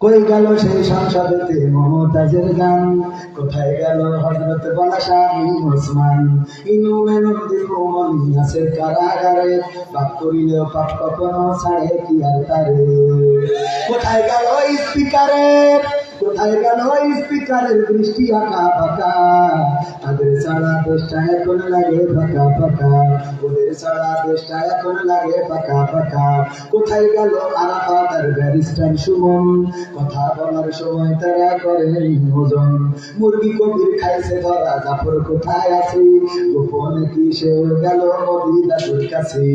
কই গেল সেই সংসদেতে মমতাজের গান, কোথায় গেল হযরত বাদশাহ ওসমান। ইনু মেনন দীপমণি আছে কারাগারে, পাপ করিলেও পাপ কখনো ছাড়ে কি আর তারে। কোথায় গেল স্পিকারের, কোথায় গেল স্পিকারের দৃষ্টি আঁকা বাঁকা, তাদের ছাড়া দেশটা এখন লাগে ফাঁকা ফাঁকা, ওদের ছাড়া দেশটা এখন লাগে ফাঁকা ফাঁকা। কোথায় গেল আরাফাত আর ব্যারিস্টার সুমন, কথা বলার সময় তারা করেন ওজন। মুরগি কবির খাইছে ধরা, জাফর কোথায় আছে, গোপনে কি সে গেল মোদি দাদুর কাছে।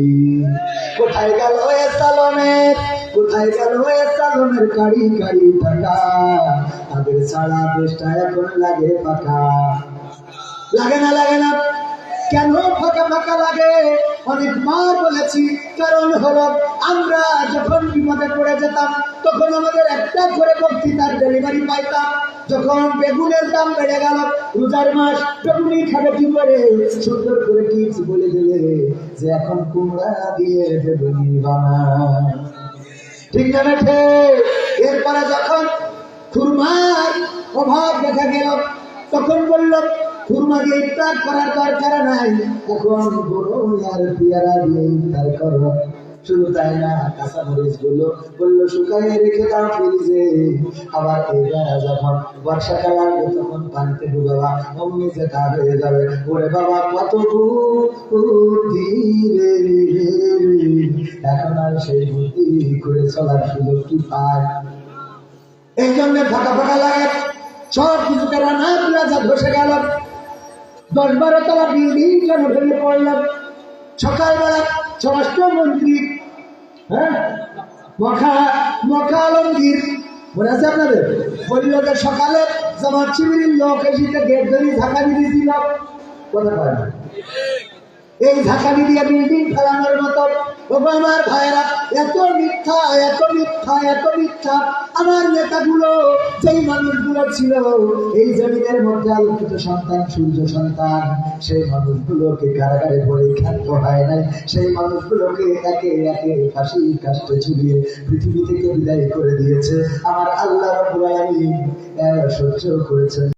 কোথায় গেল এ সালনের, কোথায় গেল এ সালনের কাড়ি কাড়ি টাকা, তাদের ছাড়া দেশটা এখন লাগে ফাঁকা। লাগে না লাগে না, কেন ফাঁকা ফাঁকা লাগে? অনেকবার বলেছি, কারণ হলো আমরা যখন বিপদে পড়ে যেতাম তখন আমাদের একটা করে বক্তৃতার ডেলিভারি পাইতাম। যখন বেগুনের দাম বেড়ে গেল, রোজার মাস, বেগুনি খাবে কি করে, সুন্দর করে টিপস বলে দিলে যে এখন কুমড়া দিয়ে বেগুনি বানায়। ঠিক না ঠিক? এরপরে যখন খুরমার অভাব দেখা গেল তখন বলল খুরমা দিয়ে ইফতার করার দরকার নাই, এখন বড় আর পেয়ারা দিয়ে ইফতার করো। শুধু তাই না, কাঁচা মরিচ গুলো বললো শুকাইয়ে রেখে দাও ফ্রিজে। আবার এবার যখন বর্ষাকাল আসবে তখন পানিতে ডুবাবা, অমনি যেটা হয়ে যাবে। ওরে বাবা কত বুদ্ধি রে, এখন আর সেই বুদ্ধি করে চলার সুযোগ কি পায়? এই জন্য ফাঁকা ফাঁকা লাগে, সব কিছু কেন না যা ধসে গেল। 10-12 তলা বিল্ডিং কেন ভেঙে পড়লাম? সকালবেলা স্বরাষ্ট্রমন্ত্রী মখা আলমগীর, মনে আছে আপনাদের? বলল যে সকালে জামাত শিবিরের লোক এসে গেট ধরে ঝাঁকানি দিয়েছিল। কথা পায় না, এই ঝাঁকানি দিয়ে বিল্ডিং ফেলানোর মতো। আমার ভাইয়েরা, এত মিথ্যা এত মিথ্যা এত মিথ্যা। আমার নেতাগুলো, যেই মানুষগুলো ছিল এই জমিনের মধ্যে আলোকিত সন্তান, সূর্য সন্তান, সেই মানুষগুলোকে কারাগারে ভরে ক্ষান্ত হয় নাই। সেই মানুষগুলোকে একে একে ফাঁসির কাস্টে ঝুলিয়ে পৃথিবী থেকে বিদায় করে দিয়েছে। আমার আল্লাহ রাব্বুল আলামিন সহ্য করেছেন।